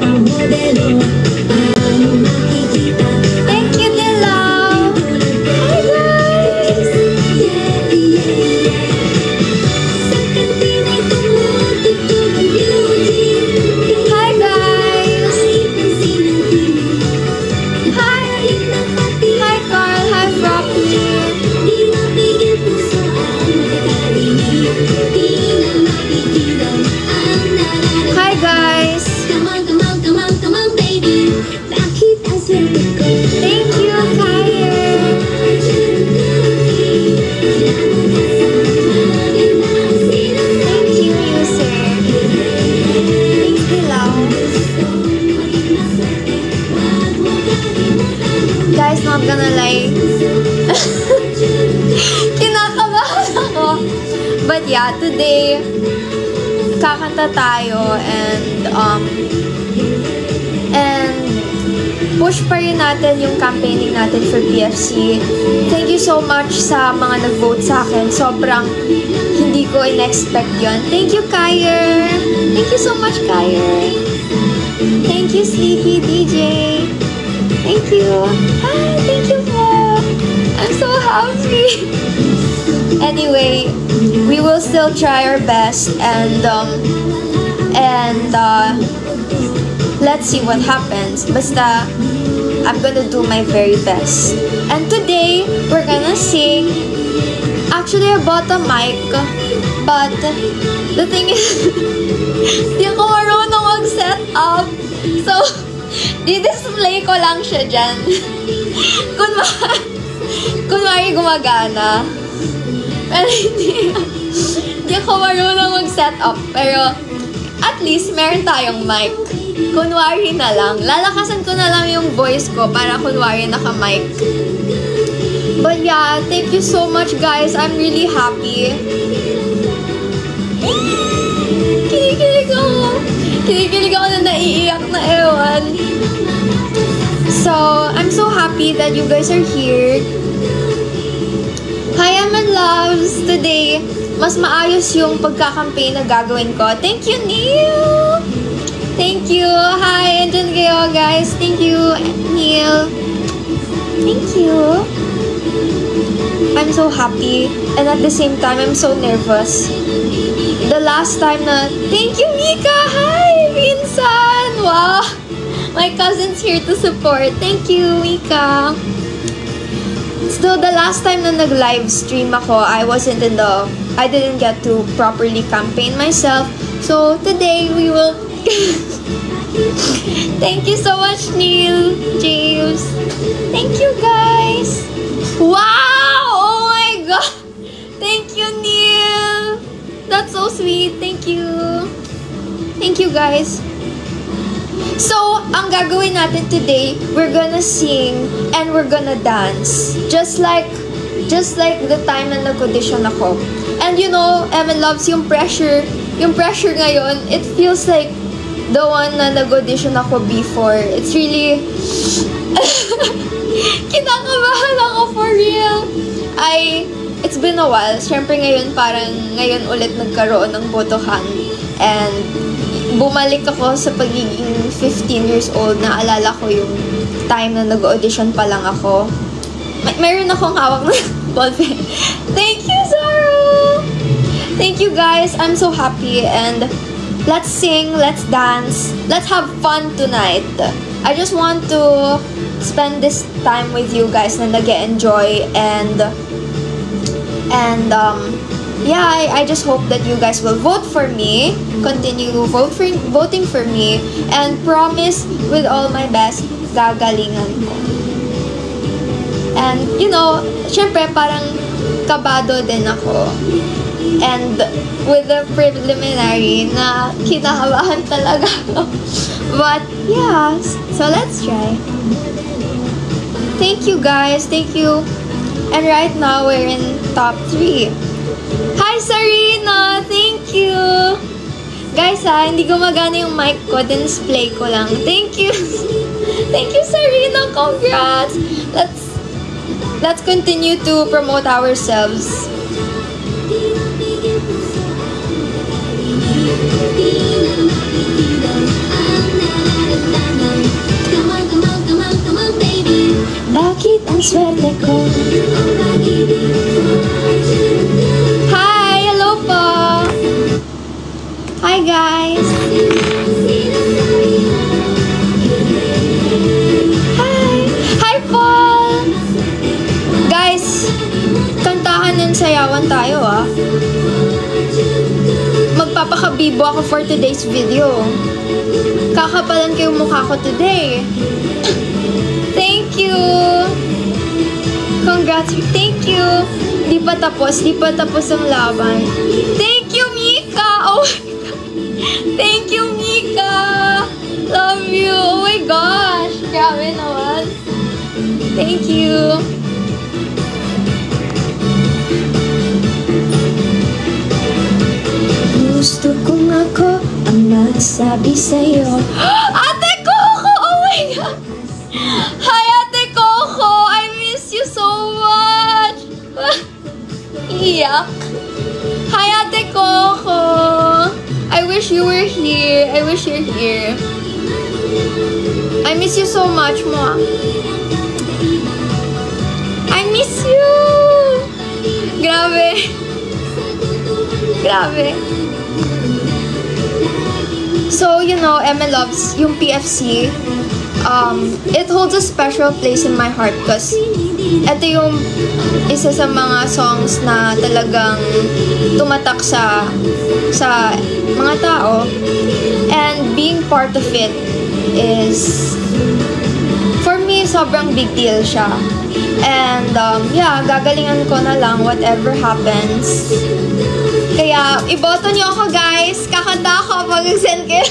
Thank you, Dilaw. Hi, guys. Hi, guys. Hi. Hi, Carl. Hi, Floppy. Hi, guys. Come on, baby. Thank you, Kyer. Thank you, user. Thanks, Dilaw. Guys, not gonna lie. Kinakabahan ako. But yeah, today, kakanta tayo and push pa rin natin yung campaigning natin for PFC. Thank you so much sa mga nag-vote sa akin. Sobrang hindi ko in-expect yun. Thank you, Kyer. Thank you so much, Kyer. Thank you, Sleepy DJ. Thank you. Hi, thank you po. I'm so happy. Anyway, we will still try our best and let's see what happens. Basta, I'm gonna do my very best. And today, we're gonna sing. Actually, I bought a mic, but the thing is, di ako marunong mag-set up. So, di-display ko lang siya dyan. Kunwari gumagana. Pero hindi ako marunong mag-set up. Pero, at least, meron tayong mic. Kunwari na lang. Lalakasan ko na lang yung voice ko para kunwari naka-mic. But yeah, thank you so much, guys. I'm really happy. Kinikilig ako. Kinikilig ako na naiiyak na ewan. So, I'm so happy that you guys are here. Hi, Aman Loves! Today, mas maayos yung pagkakampaign na gagawin ko. Thank you, Neil! Thank you! Hi! Andyan kayo, guys! Thank you, Neil! Thank you! I'm so happy. And at the same time, I'm so nervous. The last time na... Thank you, Mika! Hi! Pinsan! Wow! My cousin's here to support. Thank you, Mika! So, the last time na nag-live stream ako, I didn't get to properly campaign myself. So, today, we will... Thank you so much, Neil, James. Thank you, guys. Wow! Oh my God! Thank you, Neil. That's so sweet. Thank you. Thank you, guys. So, ang gagawin natin today, we're gonna sing and we're gonna dance. Just like the time na nag-audition ako. And you know, Evan loves yung pressure. Yung pressure ngayon, it feels like the one na nag-audition ako before. It's really... Kinakabahan ako for real. It's been a while. Siyempre ngayon, parang ngayon ulit nagkaroon ng botohan. And bumalik ako sa pagiging 15 years old. Naalala ko yung time na nag-audition pa lang ako. Mayroon akong hawak na ballpen. Thank you, Zaro! Thank you, guys. I'm so happy. And let's sing, let's dance, let's have fun tonight. I just want to spend this time with you guys na nag-enjoy and yeah, I just hope that you guys will vote for me, continue voting for me, and promise with all my best, gagalingan ko. And you know, syempre parang kabado din ako. And with the preliminary na kinakabahan talaga ako. But yeah, so let's try. Thank you, guys. Thank you. And right now, we're in top 3. Hi, Sarina! Thank you! Guys, hindi gumagana yung mic ko. Display ko lang. Thank you! Thank you, Sarina! Congrats! Let's continue to promote ourselves. ang swerte ko. Hi! Hello po! Hi guys! Hi! Hi Paul! Guys, kantahan and sayawan tayo ah. Magpapakabibo ako for today's video. Kakapalan kayo mukha ko today. Thank you! Congrats! Thank you! Di pa tapos ang laban. Thank you, Mika! Oh my God! Thank you, Mika! Love you! Oh my gosh! Grabe naman. Thank you! Gusto kong ako ang magsabi sa'yo. Ate Coco! Oh my God! Hi, Ate Coco! I miss you so much! Iyak! Hi, Ate Coco! I wish you were here. I wish you're here. I miss you so much, Mwa. I miss you! Grabe. Grabe. So, you know, Emma loves yung PFC. It holds a special place in my heart because ito yung isa sa mga songs na talagang tumatak sa mga tao. And being part of it is, for me, sobrang big deal siya. And, yeah, gagalingan ko na lang whatever happens. Kaya, iboto niyo ako, guys. Kakanta ako pag mag-send kayo.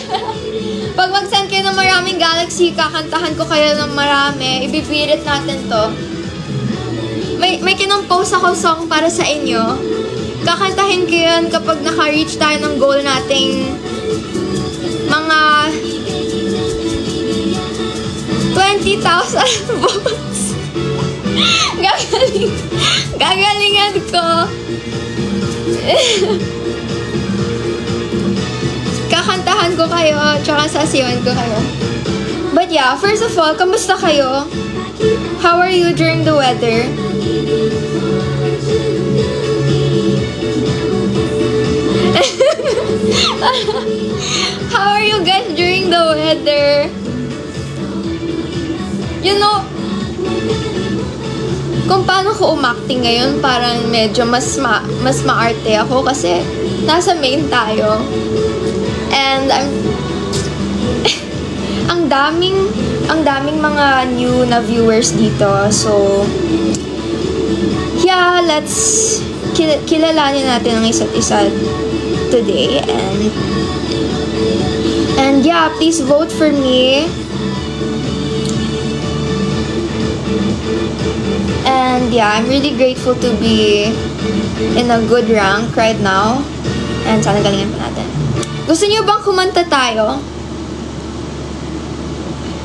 Pag mag-send kayo ng maraming Galaxy, kakantahan ko kayo ng marami. Ibibirit natin to. May kinompose ako song para sa inyo. Kakantahin ko yun kapag naka-reach tayo ng goal nating mga 20,000 votes. Gagalingan ko. Kakantahan ko kayo, tsaka sasiyawan ko kayo. But yeah, first of all, kamusta kayo? How are you during the weather? How are you guys during the weather? You know, kung paano ko umacting ngayon, parang medyo mas maarte ako kasi nasa main tayo. And ang daming mga new na viewers dito. So, yeah, let's kilalanin natin ang isa't isa today. And yeah, please vote for me. And yeah, I'm really grateful to be in a good rank right now. And sana galingan pa natin. Gusto niyo bang kumanta tayo?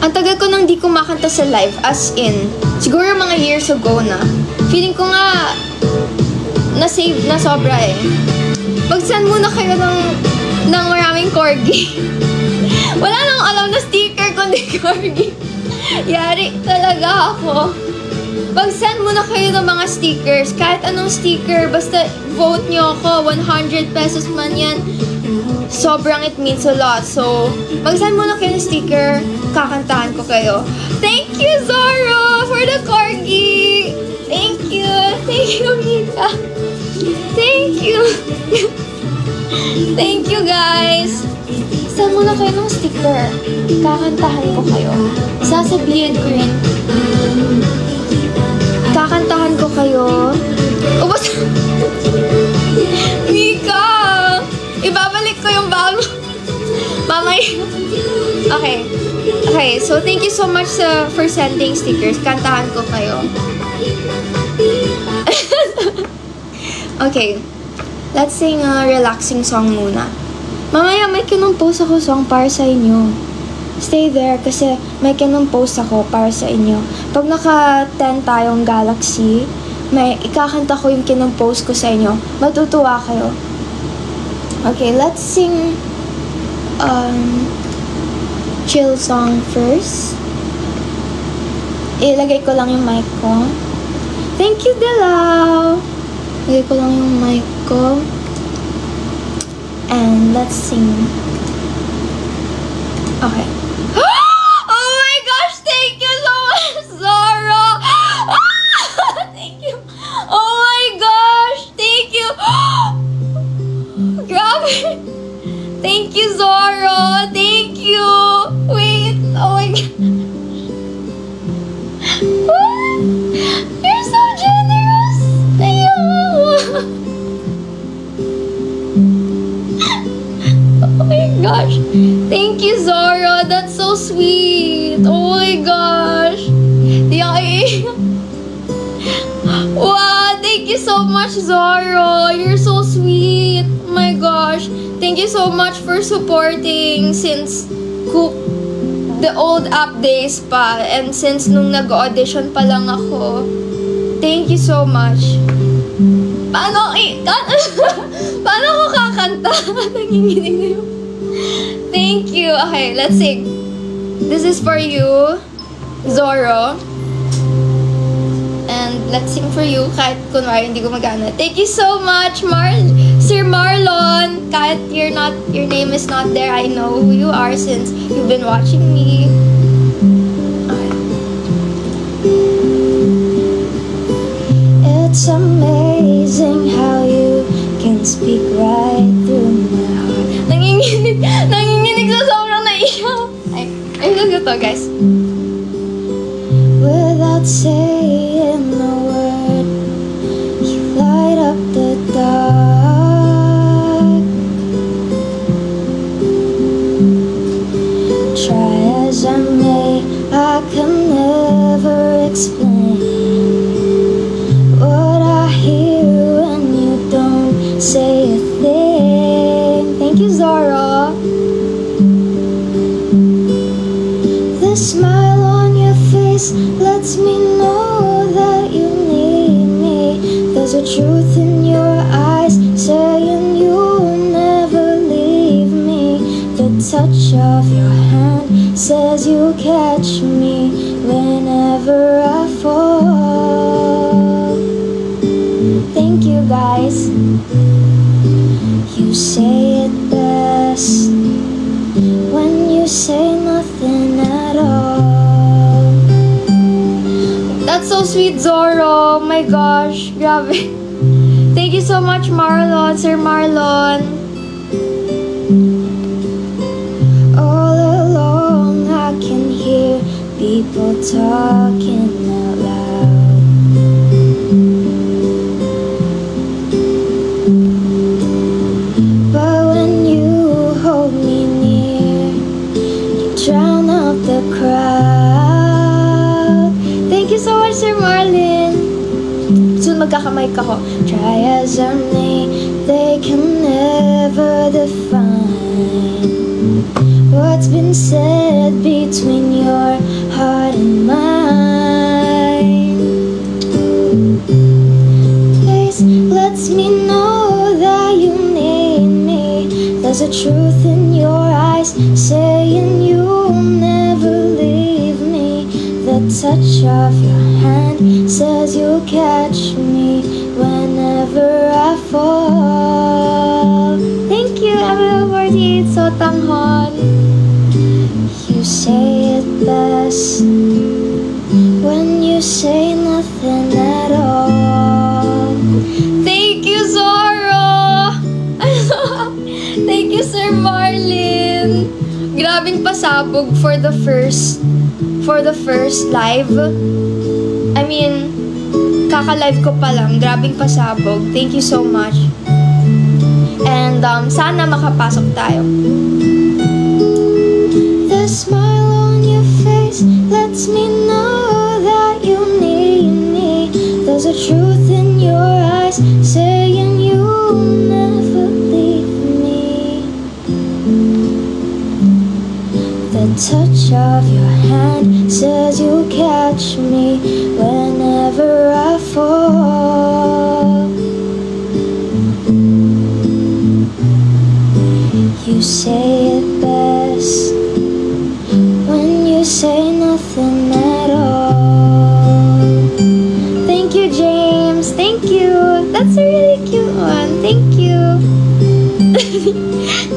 Ang tagal ko nang di kumakanta sa live, as in, siguro mga years ago na. Feeling ko nga, na-save na sobra eh. Mag-send muna kayo ng maraming corgi. Wala nang alam na sticker kundi corgi. Yari talaga ako. Mag-send muna kayo ng mga stickers. Kahit anong sticker, basta vote nyo ako. 100 pesos man yan. Sobrang it means a lot. So, mag-send muna kayo ng sticker. Kakantahan ko kayo. Thank you, Zoro, for the corgi. Thank you. Thank you, Mika. Thank you. Thank you, guys. Send muna kayo ng sticker. Kakantahan ko kayo. Sasabihin ko rin. Kakantahan ko kayo. Ubus! Mika! Ibabalik ko yung bag. Mamay. Okay. Okay, so thank you so much for sending stickers. Kantahan ko kayo. Okay. Let's sing a relaxing song muna. Mamaya may kinompose ako song para sa inyo. Stay there kasi may kinompose ako para sa inyo. Pag naka-10 tayong Galaxy, may ikakanta ko yung kinompose ko sa inyo. Matutuwa kayo. Okay, let's sing chill song first. Ilagay ko lang yung mic ko. Thank you, Dilaw! Ilagay ko lang yung mic ko. And let's sing. Okay. Oh my gosh! Thank you so much, Zoro! Thank you! Oh my gosh! Thank you! Grabe! Thank you, Zoro! Thank you! Wait! Oh my god! You're so generous! Oh my gosh! Thank you, Zoro! That's so sweet! Oh my gosh! Di ako iiyak. Wow! Thank you so much, Zoro! You're so sweet! Oh my gosh! Thank you so much for supporting since the old app days pa, and since nung nag-audition pa lang ako. Thank you so much. Paano ako kakanta? Nanginginig na yun. Thank you. Okay, let's sing. This is for you, Zoro. And let's sing for you kahit kunwari hindi ko magana. Thank you so much, Sir Marlon. Kahit your name is not there, I know who you are since you've been watching me. Okay. It's amazing how you can speak right through my heart. Nanginginig sa sobrang naiyak. Ay, look at to, guys. Without saying a word, you light up the dark. Try as I may, I can never explain what I hear when you don't say a thing. Thank you, Zara. The smile on your face lets me know that you need me. There's a truth in your eyes saying you'll never leave me. The touch of your hand says you'll catch me whenever I fall. Thank you, guys. You say it best when you say nothing at all. That's so sweet, Zoro. Oh my gosh, grabe. Thank you so much, Marlon, Sir Marlon. All along I can hear people talking out loud. But when you hold me near, you drown out the crowd. Thank you so much, Sir Marlon. Soon magkakamay ka ko. Try as I may, they can never define what's been said between your heart and mine. Place lets me know that you need me. There's a truth in your eyes saying you'll never leave me. The touch of your hand says you'll catch me whenever I fall. Thank you, Emily48 Sotanghon. You say it best when you say nothing at all. Thank you, Zoro! Thank you, Sir Marlin. Grabing pasabog for the first live. I mean, kaka-live ko pa lang. Grabing pasabog. Thank you so much. And sana makapasok tayo. The smile on your face lets me know that you need me. There's a truth in your eyes saying you'll never leave me. The touch of your hand says you'll catch me whenever I fall. You say it best when you say nothing at all. that's a really cute one. Thank you.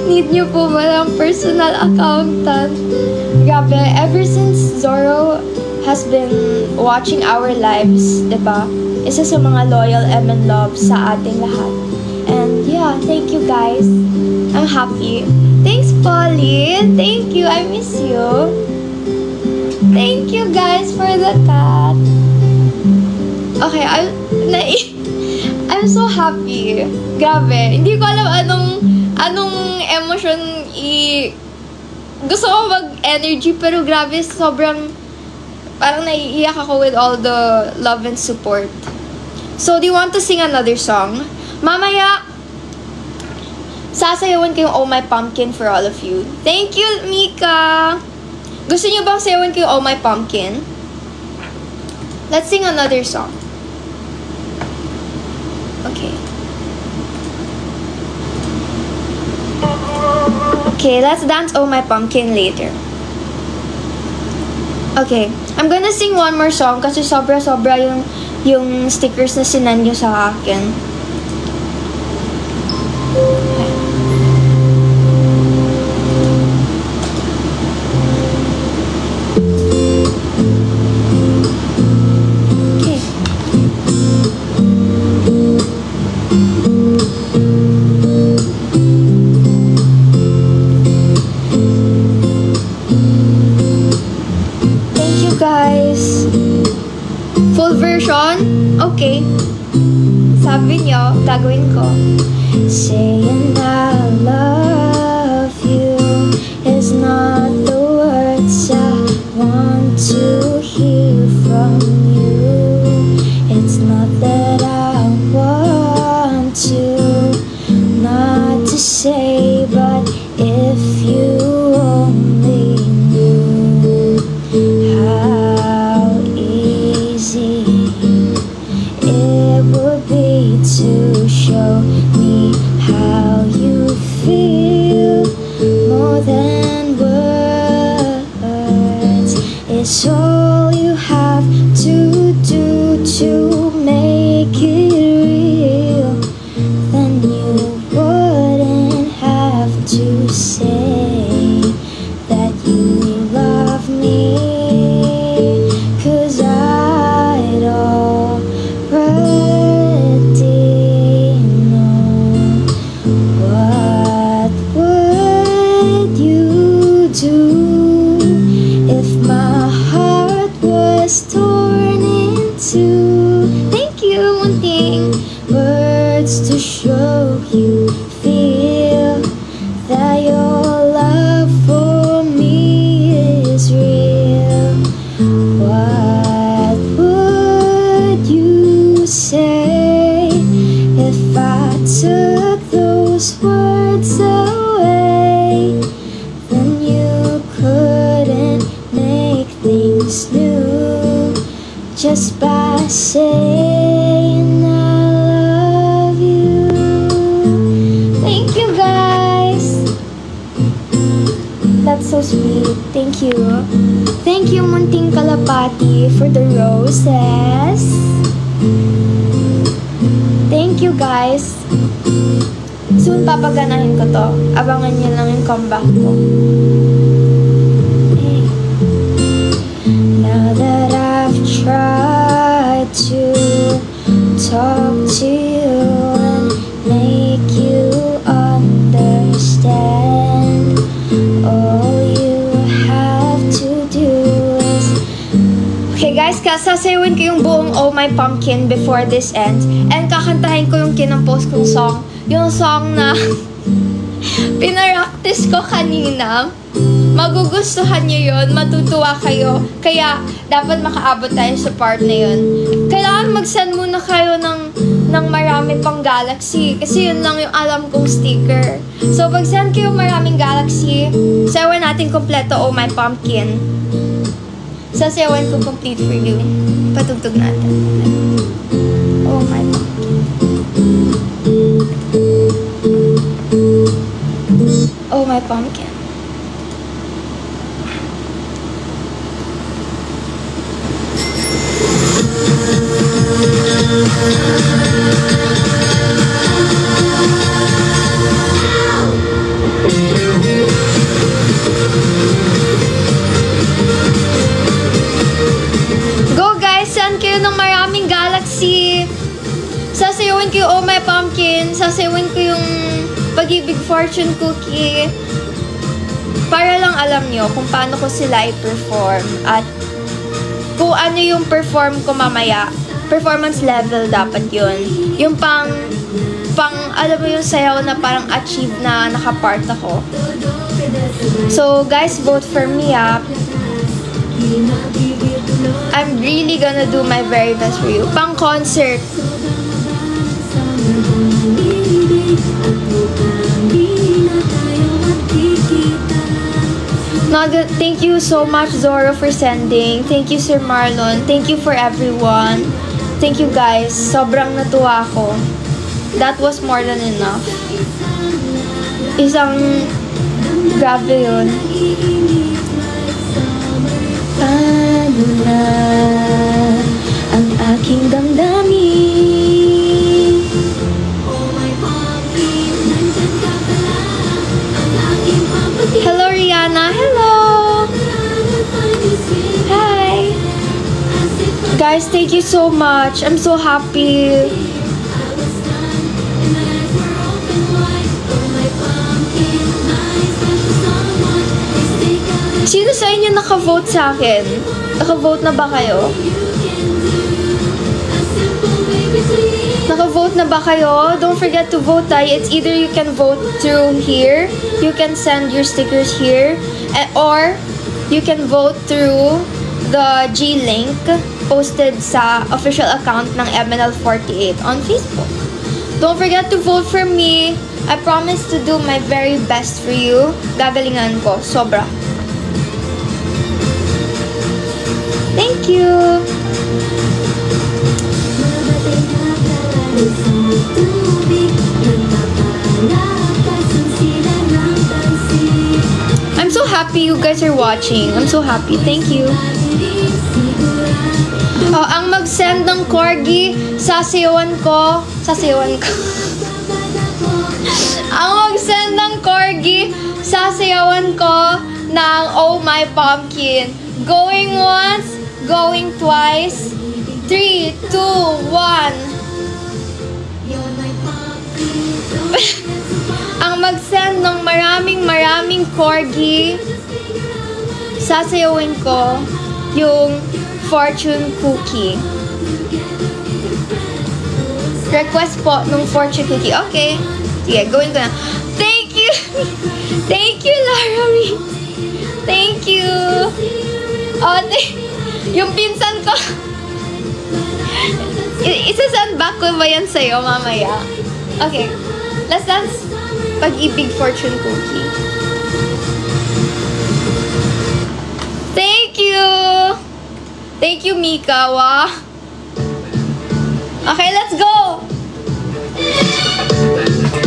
Need nyo po ba ng personal accountant? Grabe, ever since Zoro has been watching our lives, diba? Isa sa mga loyal and love sa ating lahat. And yeah, thank you guys. I'm happy. Thanks, Pauline. Thank you. I miss you. Thank you guys for the cat. Okay, I'm so happy. Grabe. Hindi ko alam anong emotion gusto ko mag-energy, pero grabe, sobrang parang naiiyak ako with all the love and support. So, do you want to sing another song? Mamaya, sasayawan ko yung Oh My Pumpkin for all of you. Thank you, Mika! Gusto niyo bang sayawan ko yung Oh My Pumpkin? Let's sing another song. Okay. Okay, let's dance Oh My Pumpkin later. Okay, I'm gonna sing one more song kasi sobra-sobra yung stickers na sinend nyo sa akin. Okay. Sabi niyo, gagawin ko. Saying I love you is not the words I want to hear from you. It's not that I want to not to say, but if you only knew how easy it would be to show me how you feel more than words. It's all you have to do to make it real. Then you wouldn't have to say that you love me, 'cause I'd already know. What would you do if my heart was torn in two? Thank you, Munting. Words to show you feel that your love for me is real. What would you say if I took those words away? Then you couldn't make things new just by saying I love you. Thank you guys. That's so sweet. Thank you. Thank you, Munting Kalapati, for the roses. Thank you guys. Soon papaganahin ko to. Abangan niyo lang yung comeback ko. Hey. Now that I've tried to talk to you and make you understand, all you have to do is... Okay guys, sasayawin ko yung buong Oh My Pumpkin before this ends. And kakantahin ko yung kinapost kong song. Yung song na pinaraktis ko kanina. Magugustuhan nyo yun, matutuwa kayo. Kaya, dapat makaabot tayo sa part na yun. Kailangan mag-send muna kayo ng marami pang galaxy. Kasi yun lang yung alam kong sticker. So, pag-send kayo maraming galaxy, sayawan natin kompleto Oh My Pumpkin. Sasayawan ko complete for you. Patugtog natin. Oh My Pumpkin. Oh My Pumpkin. sasawin ko yung Pag-ibig Fortune Cookie para lang alam nyo kung paano ko sila i-perform at kung ano yung perform ko mamaya. Performance level dapat yun. Yung pang alam mo yung sayaw na parang achieve na nakapart ako. So, guys, vote for me, ah. I'm really gonna do my very best for you. Pang concert. Thank you so much, Zoro, for sending. Thank you, Sir Marlon. Thank you for everyone. Thank you, guys. Sobrang natuwa ako. That was more than enough. Grabe yun. Paano na ang aking damdamin? Hello, Rihanna. Hello. Hi. Guys, thank you so much. I'm so happy. Sino sa inyo naka-vote sa akin? Naka-vote na ba kayo? Naka-vote na ba kayo? Don't forget to vote, tayo. It's either you can vote through here, you can send your stickers here, or you can vote through the G-link posted sa official account ng MNL48 on Facebook. Don't forget to vote for me. I promise to do my very best for you. Gagalingan ko. Sobra. Thank you. I'm so happy you guys are watching. I'm so happy. Thank you. Oh, ang mag-send ng corgi, sasayawan ko. Ang mag-send ng corgi, sasayawan ko ng Oh My Pumpkin. Going once, going twice. 3, 2, 1. Ang mag-send ng maraming corgi, sasayawin ko yung fortune cookie. Request po nung fortune cookie. Okay. Sige, gawin ko na. Thank you! Thank you, Laramie! Thank you! Yung pinsan ko, isa-send back ko ba yan sa'yo mamaya? Okay. Let's dance Pag-ibig Fortune Cookie. Thank you! Thank you, Mika. Wow. Okay, let's go!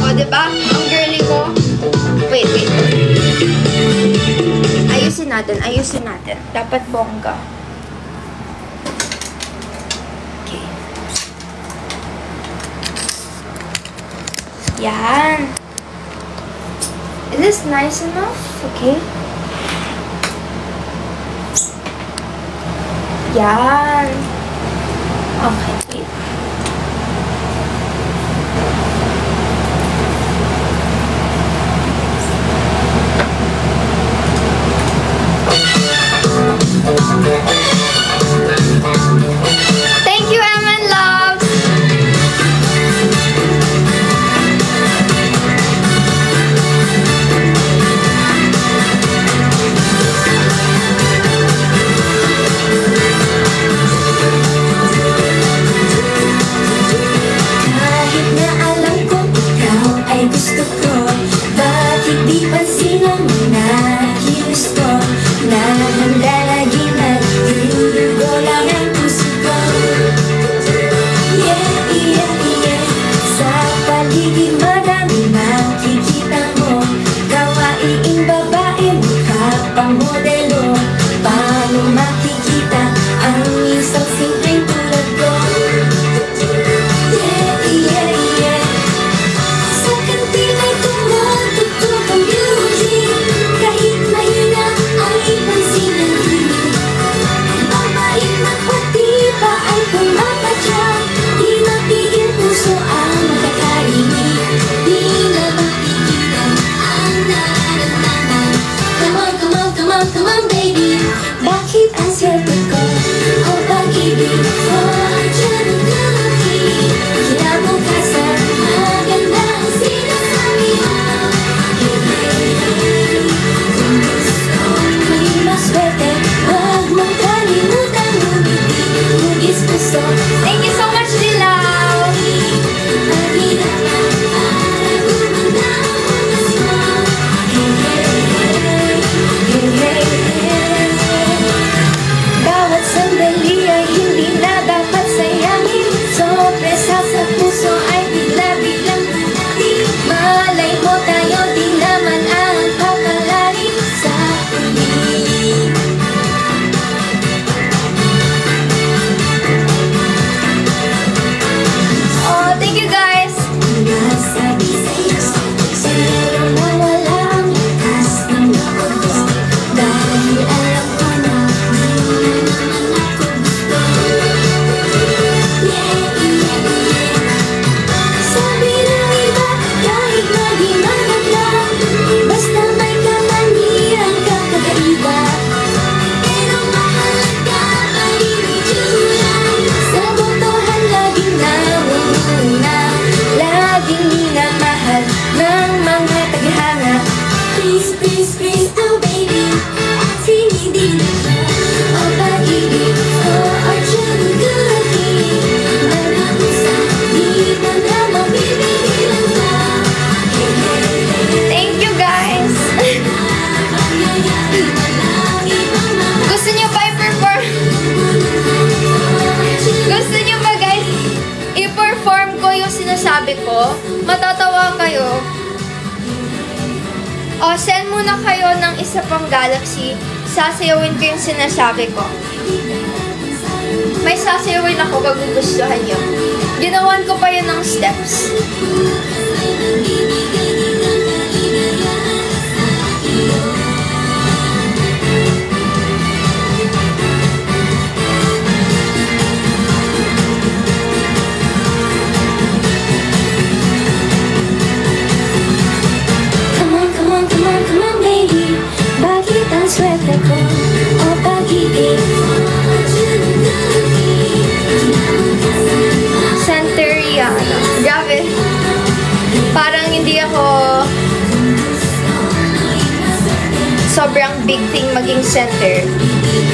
O, diba? Ang girly ko. Wait. Ayusin natin. Dapat bongga. Okay. Yan. Is this nice enough? Okay. Yan. Okay, wait. Thank you, MN Loves. O, send muna kayo ng isa pang galaxy. Sasayawin ko yung sinasabi ko. May sasayawin ako, magugustuhan nyo. Ginawan ko pa yun ng steps. Suerte ko o pag-ibig. Center Rihanna. Grabe. Parang hindi ako sobrang big thing maging center.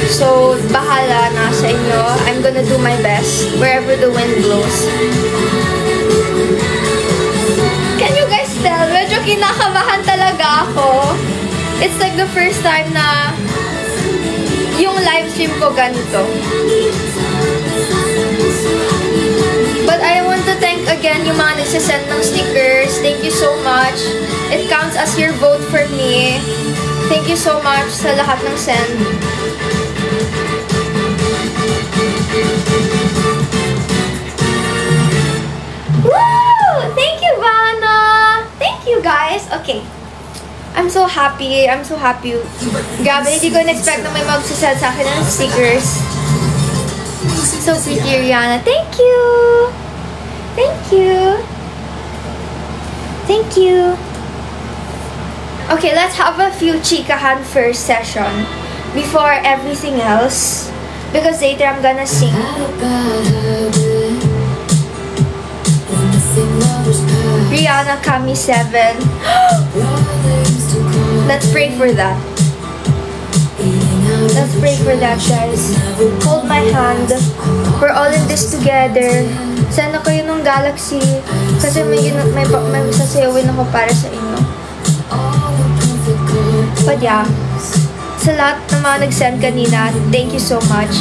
So, bahala na sa inyo. I'm gonna do my best wherever the wind blows. Can you guys tell? Medyo kinakabahan talaga ako. It's like the first time na yung live stream ko ganito. But I want to thank again yung mga nagsasend ng stickers. Thank you so much. It counts as your vote for me. Thank you so much sa lahat ng send. Woo! Thank you, Vanna! Thank you, guys. Okay. I'm so happy. I'm so happy. Grabe, hindi ko na-expect na may magsasend sa akin ng stickers. So pretty, Rihanna. Thank you! Thank you! Thank you! Okay, let's have a few chikahan first session before everything else. Because later I'm gonna sing. Rihanna Kami 7. Let's pray for that. Let's pray for that, guys. Hold my hand. We're all in this together. Send ako yun ng galaxy. Kasi may sasayawin ako para sa inyo. But yeah, sa lahat ng mga nag-send kanina, thank you so much.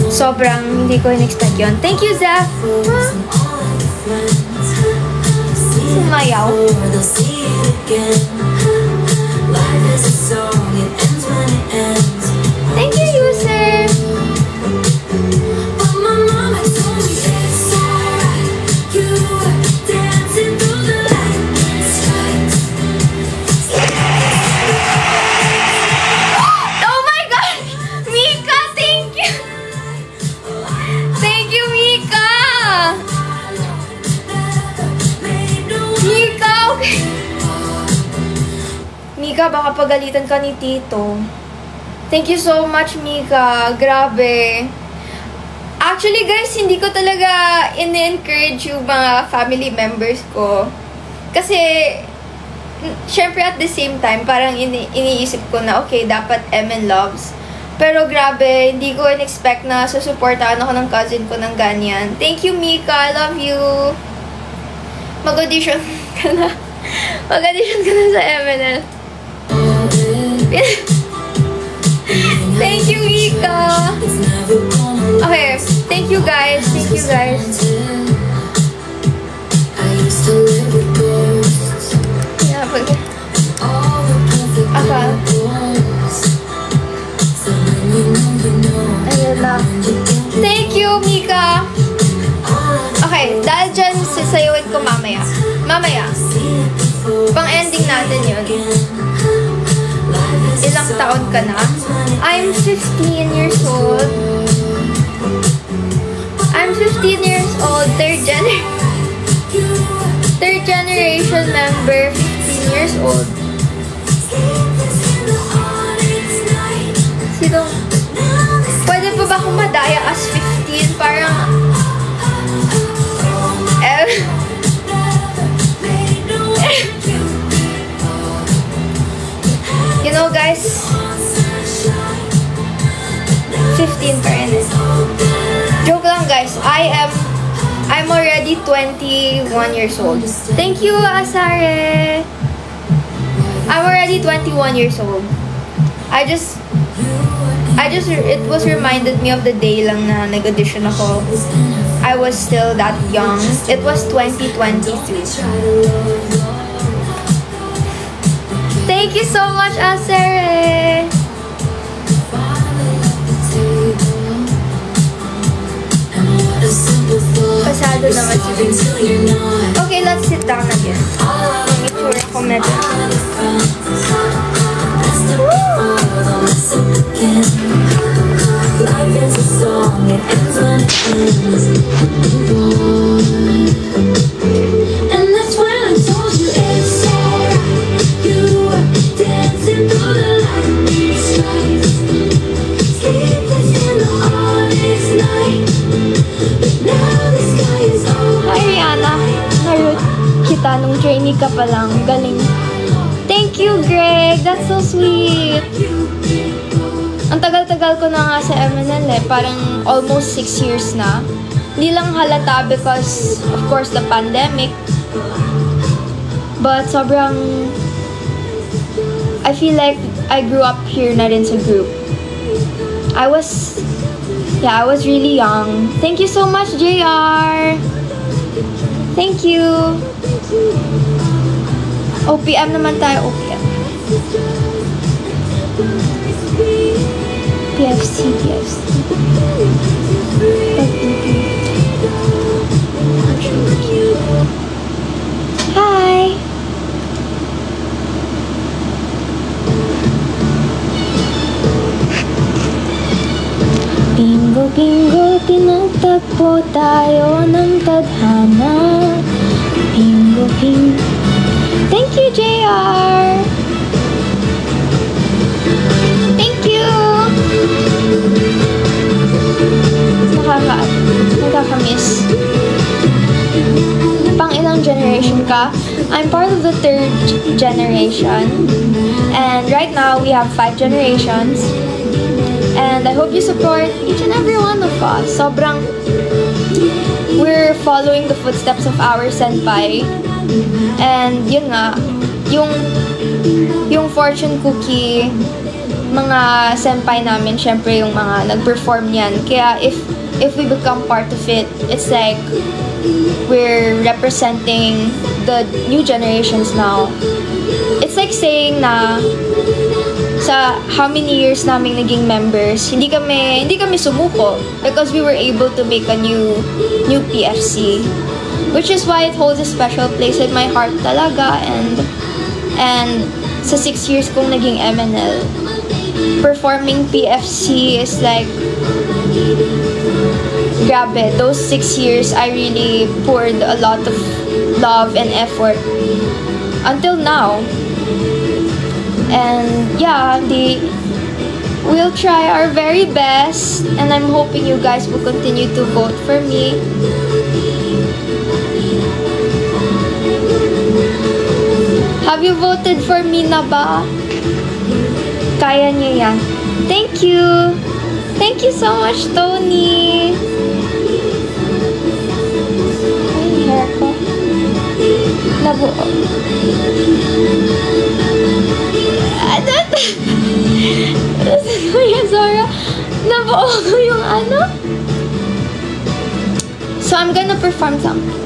Sobrang hindi ko in-expect yun. Thank you, Zeph! Sumayaw. Thank you, user! Oh my God! Mika, thank you! Thank you, Mika! Mika, okay. Mika, baka pagalitan ka ni Tito. Thank you so much, Mika. Grabe. Actually, guys, hindi ko talaga in-encourage yung mga family members ko. Kasi, syempre at the same time, parang iniisip ko na, okay, dapat MN loves. Pero grabe, hindi ko in-expect na susuportahan ako ng cousin ko ng ganyan. Thank you, Mika. I love you. Mag-audition ka na. Mag-audition ka na sa MNL. Thank you, Mika. Okay, thank you guys. Thank you guys. Yeah, ayun na. Thank you, Mika. Okay, dahil dyan sasayawin ko mamaya. Mamaya. Pang-ending natin yun. Ilang taon ka na? I'm 15 years old. I'm 15 years old. Third generation member. 15 years old. Sino? Pwede pa ba akong madaya as 15? Parang... You know, guys, 15 pa rin. Joke lang, guys. I'm already 21 years old. Thank you, Asare. I'm already 21 years old. It was reminded me of the day lang na nag-audition ako. I was still that young. It was 2022. Thank you so much, Asere. Pasado naman si Vince. Okay, let's sit down again. Ang itsura ko medyo. Life is a song, it ends when it ends. And that's when I told you it's alright. You were dancing through the lightning strikes, sleepless in the honest night. But now the sky is all Hi, Rihanna. Naroon kita nung trainee ka pa lang. Galing. Thank you, Greg. That's so sweet. Ang tagal-tagal ko na nga sa MNL eh. Parang almost 6 years na. Hindi lang halata because, of course, the pandemic. But sobrang... I feel like I grew up here na rin sa group. I was really young. Thank you so much, JR! Thank you! OPM naman tayo, OPM. PFC. Hi! Bingo, tinatagpo tayo ng tadhana. Bingo. Thank you, JR! Thank you! Nakaka-miss. Pang ilang generation ka? I'm part of the 3rd generation. And right now, we have 5 generations. And I hope you support each and every one of us. Sobrang... We're following the footsteps of our senpai. And yun nga, yung fortune cookie, mga senpai namin, syempre yung mga nag-perform yan. Kaya if we become part of it, it's like we're representing the new generations now. It's like saying na sa how many years naming naging members, hindi kami sumuko because we were able to make a new PFC. Which is why it holds a special place in my heart talaga, and sa 6 years kong naging MNL, performing PFC is like, grabe, those 6 years I really poured a lot of love and effort until now. And yeah, we'll try our very best, and I'm hoping you guys will continue to vote for me. Have you voted for me na ba? Kaya niyo yan. Thank you! Thank you so much, Tony! Ay, hair ko. Nabuo. Kuya Zora, nabuo ko yung ano? So, I'm gonna perform something.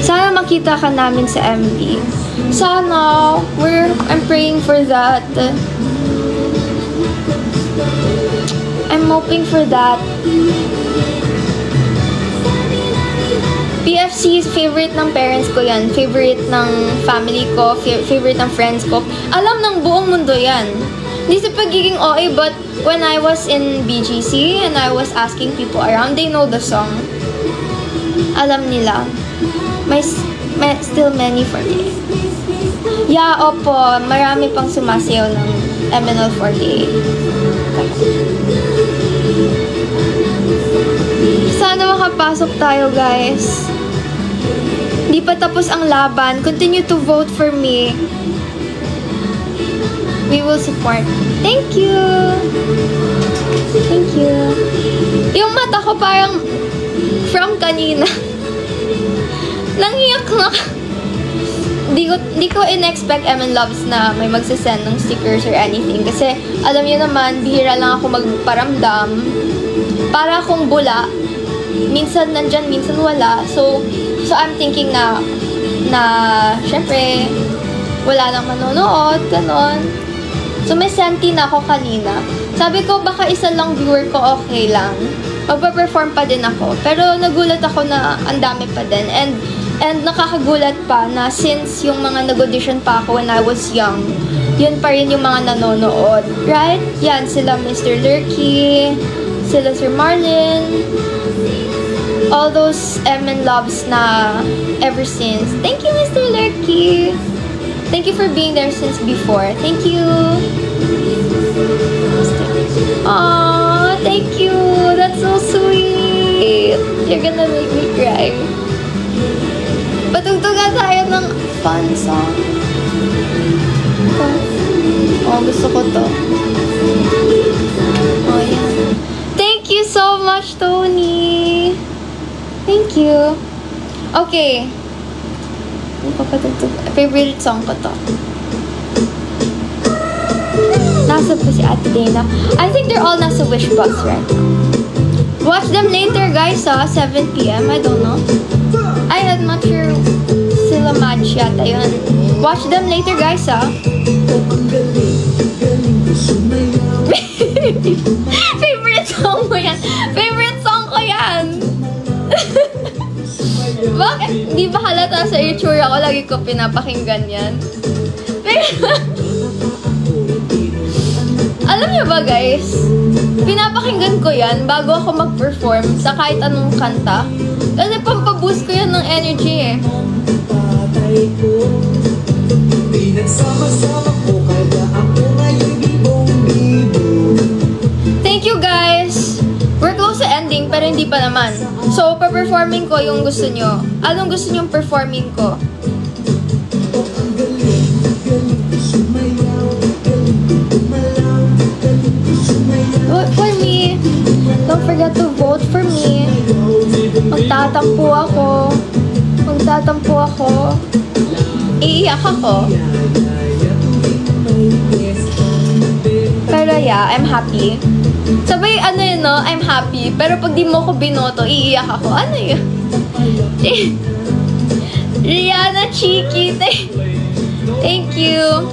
Sana makita ka namin sa MV. Sana. I'm praying for that. I'm hoping for that. PFC is favorite ng parents ko yan. Favorite ng family ko. Favorite ng friends ko. Alam ng buong mundo yan. Hindi sa pagiging OA, but when I was in BGC and I was asking people around, they know the song. Alam nila. May still many for me. Yeah, opo. Marami pang sumasayaw ng MNL48. Sana makapasok tayo, guys. Di pa tapos ang laban. Continue to vote for me. We will support. Thank you! Thank you. Yung mata ko parang from kanina. Nangiyak na. Di ko in-expect MN Loves na may magsasend ng stickers or anything. Kasi, alam niyo naman, bihira lang ako magparamdam. Para akong bula. Minsan nandyan, minsan wala. So I'm thinking na syempre, wala nang manonood, ganon. So, may senti na ako kanina. Sabi ko, baka isa lang viewer ko, okay lang. Magpa-perform pa din ako. Pero nagulat ako na ang dami pa din. And nakakagulat pa na since yung mga nag-audition pa ako when I was young, yun pa rin yung mga nanonood. Right? Yan, sila Mr. Lurky, sila Sir Marlin, all those Emin loves na ever since. Thank you, Mr. Lurky. Thank you for being there since before. Thank you. Aww, thank you. That's so sweet. You're gonna make me cry. Patugtugan tayo ng fun song. Oh, gusto ko to. Oh, yan. Thank you so much, Tony. Thank you. Okay. Favorite song ko to. Nasa po si Ate Dana. I think they're all nasa Wish Bus right now. Watch them later, guys, 7 p.m. I don't know. I'm not sure sila match yata yun. Watch them later, guys, Favorite song mo yan. Favorite song ko yan. Bakit? Di ba halata sa itsura ko? Lagi ko pinapakinggan yan. Alam niyo ba, guys? Pinapakinggan ko yan bago ako mag-perform sa kahit anong kanta. Kasi pampaboost ko yan ng energy eh. Thank you, guys! We're close to ending, pero hindi pa naman. So, pa-performing ko yung gusto nyo. Anong gusto nyong performing ko? Vote for me. Don't forget to vote for me. Magtatampo ako. Magtatampo ako. Iiyak ako. Pero yeah, I'm happy. Sabay, ano yun, no? I'm happy. Pero pag di mo ko binoto, iiyak ako. Ano yun? Rihanna Cheeky. Thank you.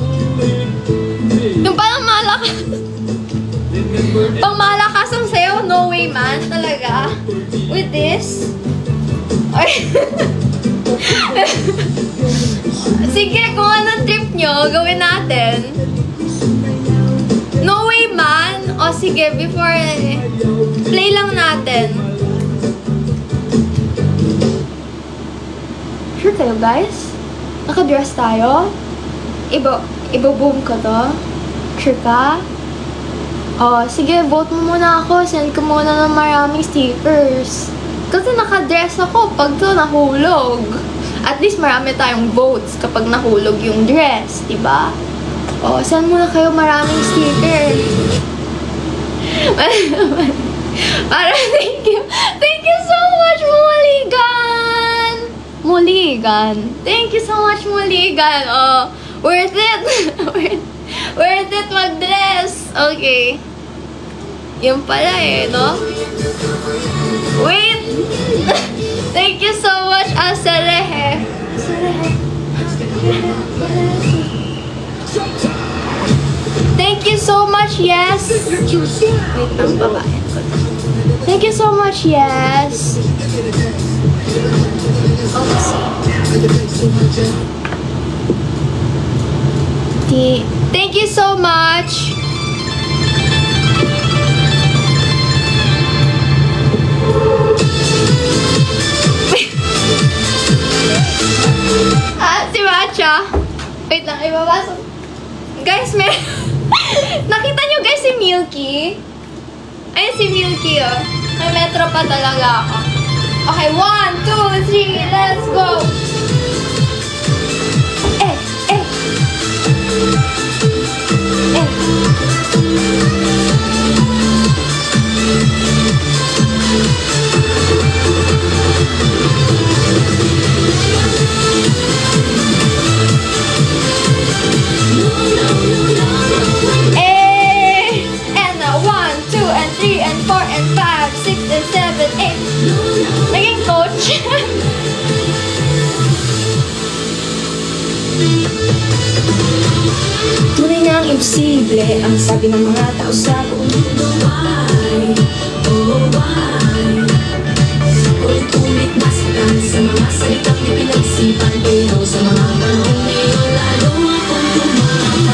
Yung parang malakas. Pang malakas ang sayo, no way man. Talaga. With this. Sige, kung anong trip nyo, gawin natin. No way man. O sige, before play lang natin. Sure kayo, guys? Naka-dress tayo? Ibo-boom ko to? Sure ka? O, sige, vote mo muna ako. Send ko muna ng maraming stickers. Kasi naka-dress ako pag to nahulog. At least marami tayong votes kapag nahulog yung dress, diba? O, send muna kayo maraming stickers. Para, thank you. Thank you so much, Muligan! Muligan. Thank you so much, Muligan. Oh, worth it. Worth it mag-dress. Okay. Yun pala eh, no? Wait! Thank you so much, Asarehe. Thank you so much, yes. Wait, ang babae. Thank you so much, yes. Okay. Thank you so much. Si Matcha. Wait lang, ibabasok. Guys, nakita nyo guys si Milky? Ayun si Milky, oh. May metro pa talaga ako. Okay, 1, 2, 3, let's go! Eh! And 1, 2, and 3, and 4, and 5, 6, and 7, 8. Naging coach. imposible ang sabi ng mga tao sa buong mundo. Why? Oh, why? Ulit-ulit nasaktan sa mga salitang di pinag-isipan, pero sa mga panahon ngayon lalo akong tumapang.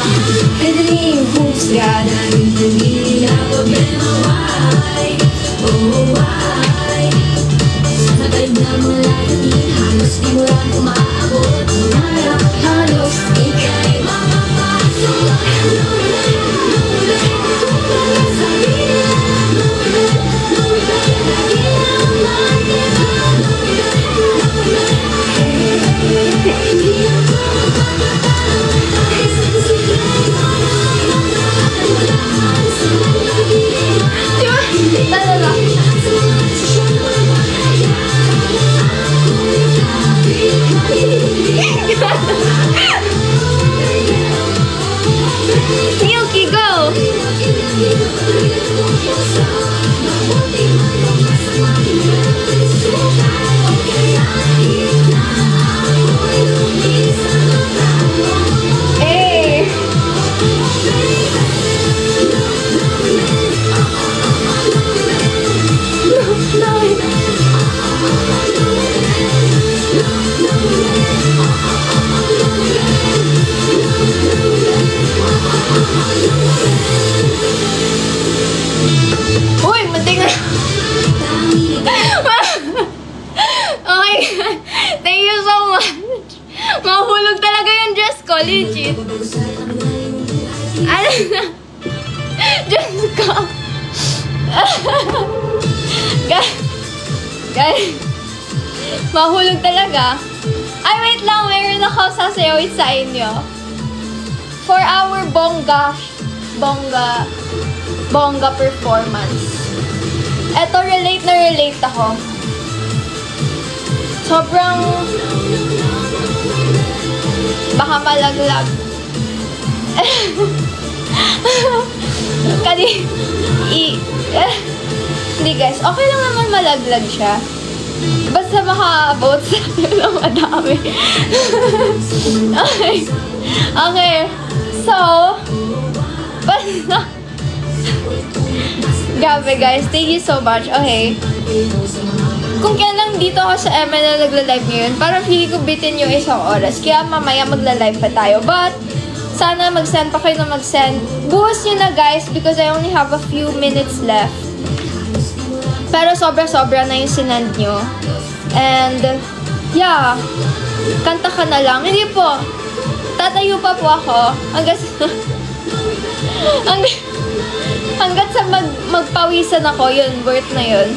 Pwedeng husga dahil hindi na problema. Why? Oh, why? Nagayog na mga layunin, halos di mo lang umaabot. Mangarap, halos ika'y mapapasok. Milky, go! Hey! Uy, muntik na. Okay. Thank you so much. Mahulog talaga yung dress ko, legit. Ano na? Diyos ko. Guys. Mahulog talaga. Ay, wait lang. Mayroon ako sasayawin sa inyo. For our bongga performance. Eto, relate na relate ako. Sobrang baka malaglag. Hindi guys, okay lang naman malaglag siya. Basta maka-vote sa atin ng madami. Okay. Okay. So, basta. Grabe guys, thank you so much. Okay. Kung kailan dito ako sa MNL nagla-live ngayon, parang feeling ko bitin yung 1 oras. Kaya mamaya magla-live pa tayo. But, sana mag-send pa kayo na mag-send. Buhos nyo na guys because I only have a few minutes left. Pero sobra-sobra na yung sinend nyo. And, yeah. Kanta ka na lang. Hindi po. Tatayo pa po ako. Hanggat sa magpawisan ako, yun, worth na yun.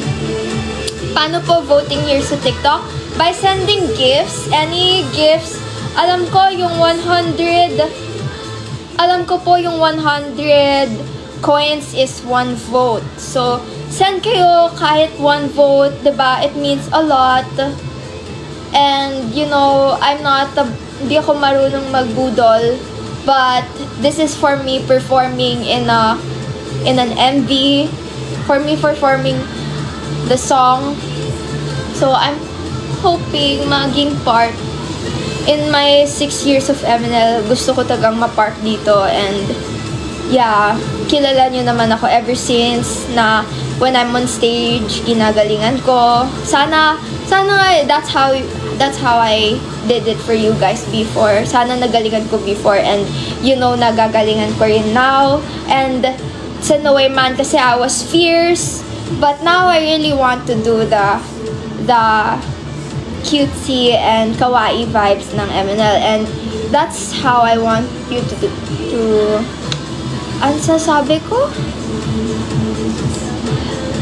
Paano po voting here sa TikTok? By sending gifts. Any gifts. Alam ko yung 100 coins is 1 vote. So, send kayo kahit 1 vote, diba? It means a lot. And, you know, hindi ako marunong magbudol. But, this is for me performing in an MV. For me performing the song. So, I'm hoping maging part in my 6 years of MNL. Gusto ko tagang ma-part dito. And, yeah, kilala nyo naman ako ever since na when I'm on stage, ginagalingan ko. Sana that's how I did it for you guys before. Sana nagalingan ko before and you know, nagagalingan ko rin now. And sa No Way Man kasi I was fierce, but now I really want to do the cutesy and kawaii vibes ng MNL, and that's how I want you to ano sasabi ko?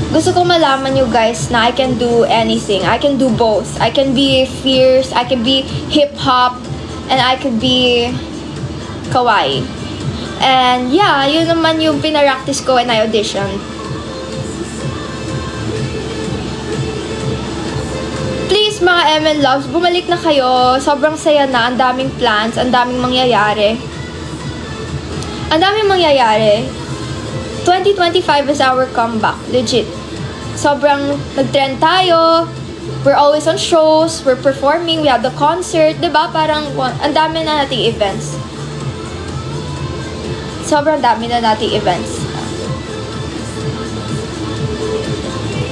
Gusto ko malaman you guys na I can do anything. I can do both. I can be fierce, I can be hip-hop, and I can be kawaii. And yeah, yun naman yung pinapractice ko when I auditioned. Please mga MN Loves, bumalik na kayo. Sobrang saya na, ang daming plans, ang daming mangyayari. Ang daming mangyayari. 2025 is our comeback, legit. Sobrang nag-trend tayo. We're always on shows, we're performing, we have the concert, diba? Parang ang dami na nating events. sobrang dami na nating events.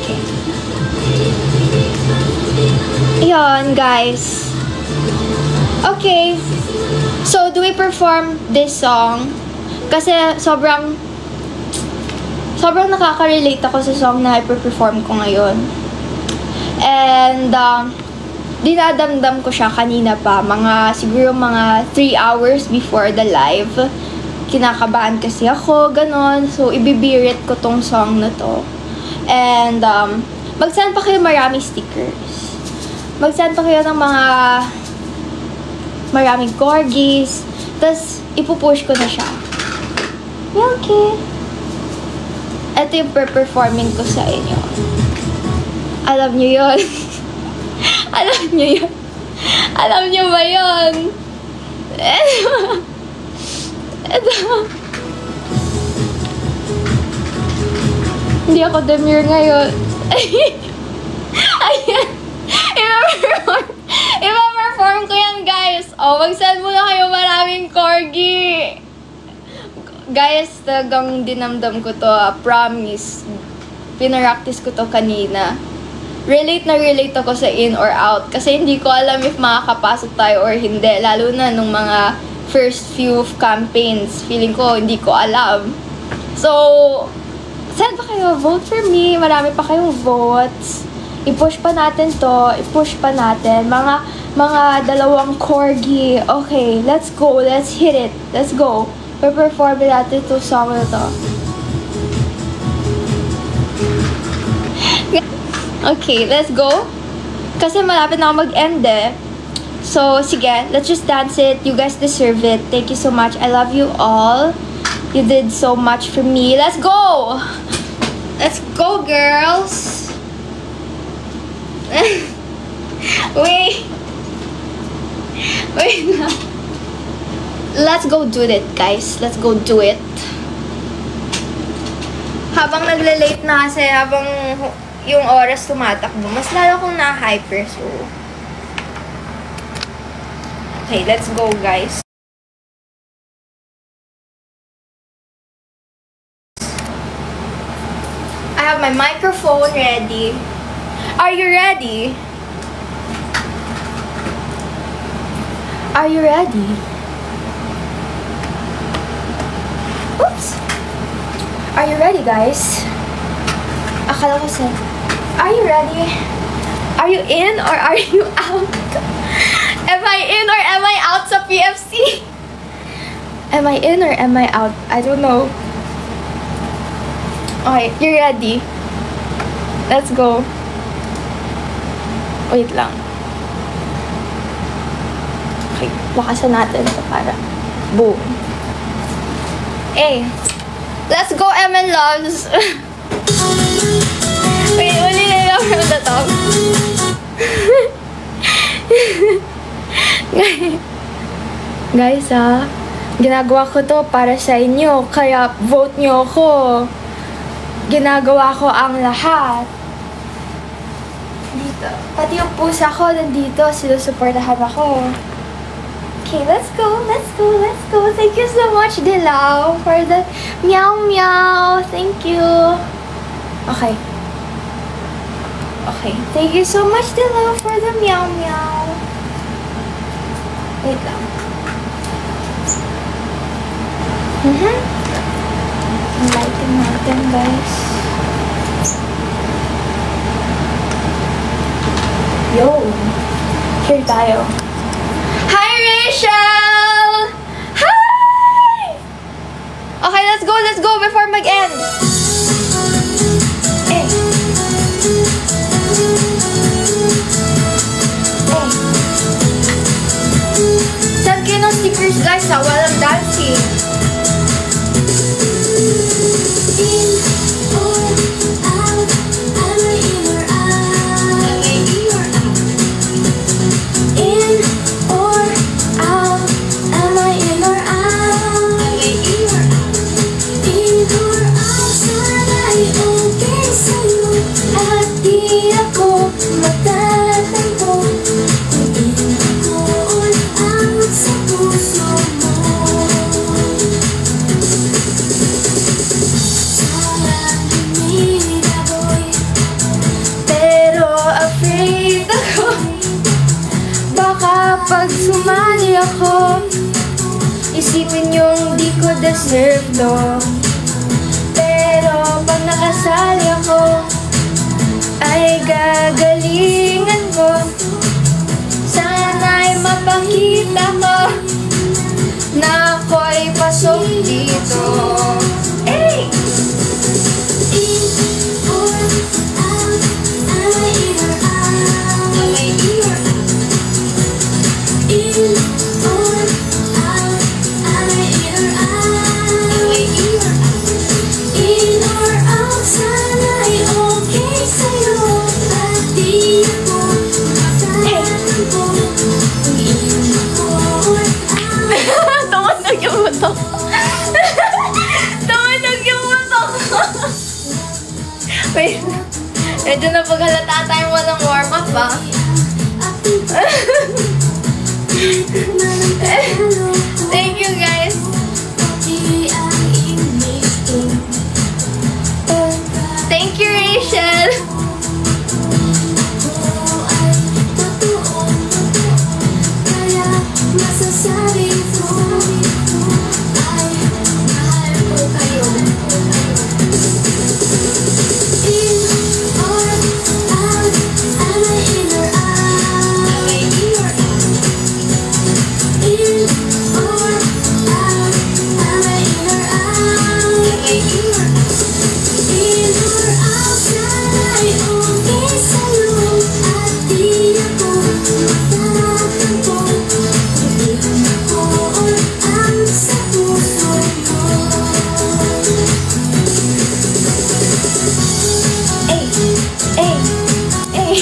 Okay. Yun, guys. Okay. So, do we perform this song? Kasi sobrang nakaka-relate ako sa song na i-perform ko ngayon. And, dinadamdam ko siya kanina pa. Siguro mga 3 hours before the live. Kinakabahan kasi ako, ganon. So, ibibirit ko tong song na to. And, mag-send pa kayo maraming stickers. Mag-send pa kayo ng mga maraming corgis. Tapos, ipupush ko na siya. Okay. Ito yung performing ko sa inyo. Alam nyo yun. Alam nyo yun. Alam nyo ba yun? Ito. Hindi ako demure ngayon. Ayan. Ipa-perform ko yan, guys. O, mag-send muna kayo maraming corgi. Guys, talagang dinamdam ko to. Promise. Pinapractice ko to kanina. Relate na relate ako sa in or out. Kasi hindi ko alam if makakapasok tayo or hindi. Lalo na nung mga first few campaigns. Feeling ko, hindi ko alam. So, send pa kayo. Vote for me. Marami pa kayong votes. I-push pa natin to. I-push pa natin. Mga 2 corgi. Okay, let's go. Let's hit it. Let's go. Perform natin itong song na to. Okay, let's go. Kasi malapit na ako mag-end eh. So, sige. Let's just dance it. You guys deserve it. Thank you so much. I love you all. You did so much for me. Let's go! Let's go, girls! Wait. Wait na. Let's go do it, guys. Let's go do it. Habang nagle-late na kasi, habang yung oras tumatakbo, mas lalo akong na-hyper. So, okay, let's go, guys. I have my microphone ready. Are you ready? Are you ready? Oops. Are you ready, guys? Akala ko sa... Are you ready? Are you in or are you out? Am I in or am I out sa PFC? Am I in or am I out? I don't know. Okay, you ready? Let's go. Wait lang. Okay, lakasan natin ito para boom. Eh, let's go, MN Loves. Wait, uli na lang from the top. Guys, ginagawa ko to para sa inyo, kaya vote nyo ako. Ginagawa ko ang lahat. Dito. Pati yung pusa ko nandito, sinusuportahan ako. Okay, let's go, let's go, let's go. Thank you so much, Dilaw, for the meow meow. Thank you. Okay. Okay, thank you so much, Dilaw, for the meow meow. Wait lang. Lighting natin, guys. Yo! Here tayo. Hi, Rachel! Hi! Okay, let's go before mag-end. Eh. Send kayo ng stickers, guys, ha? Walang dancing. In or out, am I in or out? Am I in or out? In or out, am I in or out? Am I in or out? In or Isipin yung di ko deserve to. Pero pag nakasali ako, ay gagalingan ko. Sana'y mapakita ko na ako'y pasok dito. Hey! In or out, am I in or out? Am I in or out? In or out, am I in or out? Am I in or out? In or out, sana'y okay sa'yo. At di ako matatampo. Kung in ako or out. Tumunog yung buto. Tumunog yung buto. Wait. Medyo napaghalata tayo walang warm-up ba? Thank you guys. Thank you Rachel. Masasabi ko ay mahal ko kayo. In or out, am I in or out? Am I in or out? In or out, am I in or out? Am I in or out? In or out, sana'y okay sa'yo. At di ako matatampo. In ako or out sa puso mo. Ay! Ay! Ay!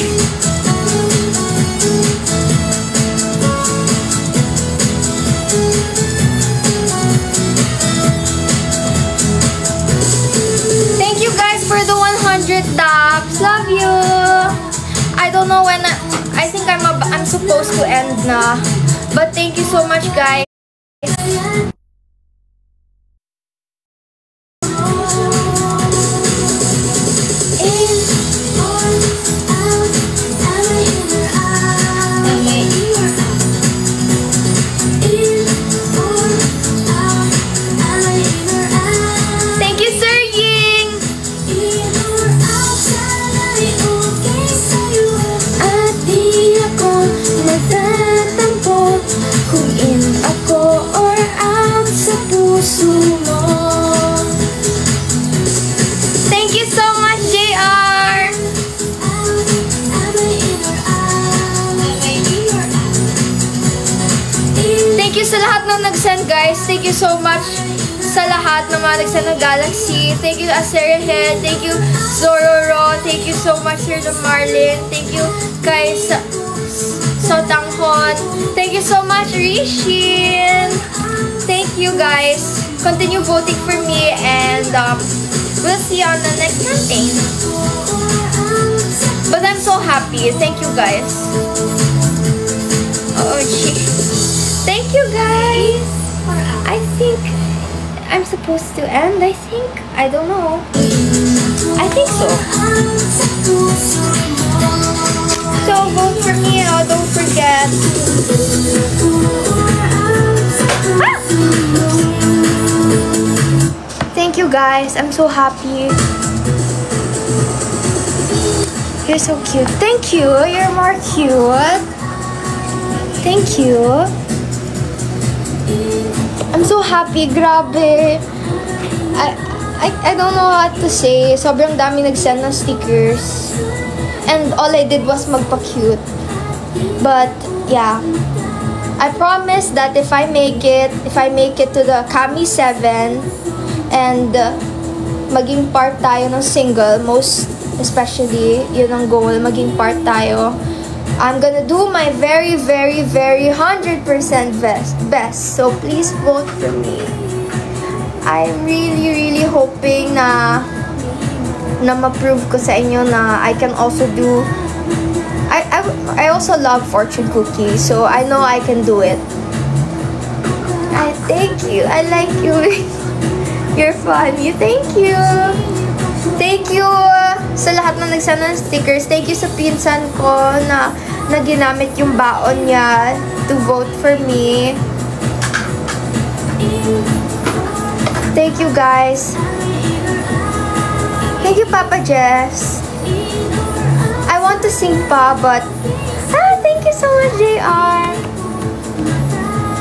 Thank you guys for the 100 taps. Love you. I don't know when I think I'm supposed to end na. But thank you so much guys. In or out, am I in or out? Am I in or out? In or out, am I in or out? Thank you Sir Ying. In or out, sana'y okay sa'yo. At di ako nagtatampo. Kung in ako or out sa puso mo. Thank you so much JR. Out, am I in or out? Am I in or out? In Thank you sa lahat ng nag-send guys. Thank you so much sa lahat ng mga nag-send ng Galaxy. Thank you Asera Head. Thank you Zororo. Thank you so much Sir Marlin. Thank you kay Sotanghon. Thank you so much Rishin. Thank you guys. Continue voting for me and we'll see you on the next campaign. But I'm so happy. Thank you guys. Oh, gee. Thank you guys. I think I'm supposed to end. I think. I don't know. I think so. So vote for me. Don't forget. Ah! Thank you guys. I'm so happy. You're so cute. Thank you. You're more cute. Thank you. I'm so happy. Grabe. I don't know what to say. Sobrang dami nag-send ng stickers. And all I did was magpa-cute. But, yeah. I promise that if I make it to the Kami 7 and maging part tayo ng single, most especially, yun ang goal, maging part tayo, I'm gonna do my very, very, very 100% best. So, please vote for me. I'm really, really hoping na ma-prove ko sa inyo na I can also do... I also love fortune cookies, so I know I can do it. I thank you. I like you. You're funny. Thank you. Thank you sa lahat na nagsend ng stickers. Thank you sa pinsan ko na ginamit yung baon niya to vote for me. Thank you, guys. Thank you, Papa Jess. I want to sing pa, but... thank you so much, JR.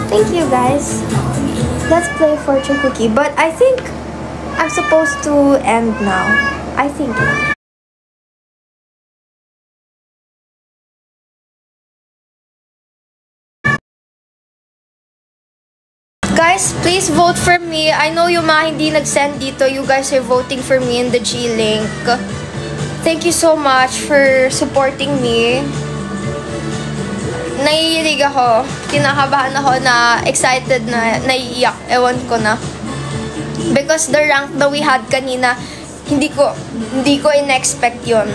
Thank you, guys. Let's play fortune cookie. But I think I'm supposed to end now. I think. Guys, please vote for me. I know yung mga hindi nag-send dito, you guys are voting for me in the G-Link. Thank you so much for supporting me. Naiilig ako. Kinakabahan ako na excited na naiiyak. Ewan ko na. Because the rank that we had kanina, hindi ko in-expect yun.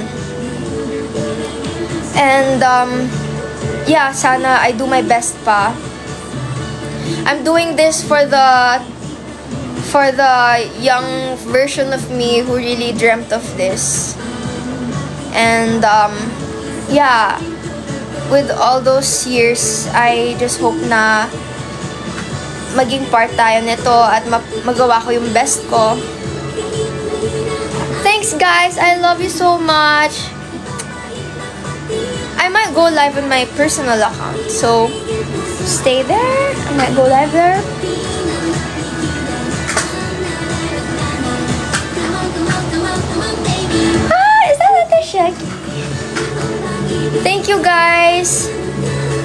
And, yeah, sana I do my best pa. I'm doing this for the young version of me who really dreamt of this. And yeah, with all those years, I just hope na maging part tayo nito at magawa ko yung best ko. Thanks, guys. I love you so much. I might go live on my personal account, so stay there. I might go live there. Is that what they're shaking? Thank you, guys.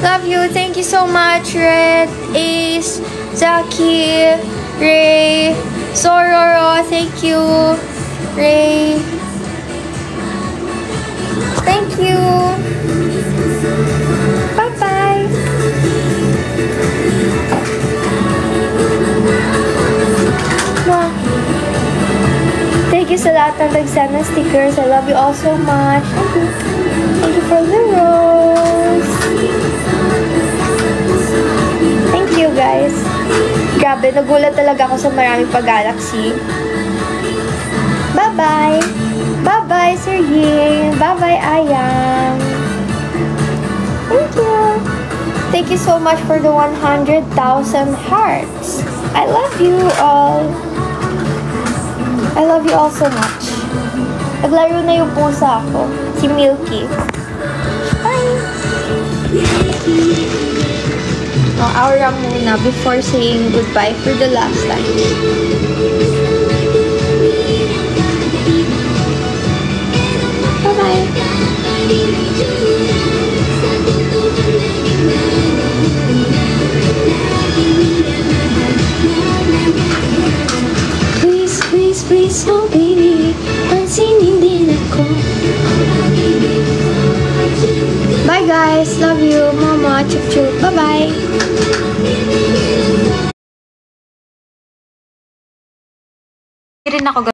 Love you. Thank you so much, Red, Ace, Zaki, Ray, Sororo. Thank you, Ray. Thank you. Bye-bye. Wow. Thank you sa lahat ng nag-send ng stickers. I love you all so much. Thank you. Thank you for the rose. Thank you, guys. Grabe, nagulat talaga ako sa maraming pag-galaxy. Bye-bye. Bye-bye, Sir Ying. Bye-bye, Ayang. Thank you. Thank you so much for the 100,000 hearts. I love you all. I love you all so much. Naglaro na yung pusa ko. Si Milky. Bye! Aura muna before saying goodbye for the last time. Bye-bye! Please, please, please, oh baby, pansinin din ako. Bye guys, love you, mama, chup chup, bye bye. Rin ako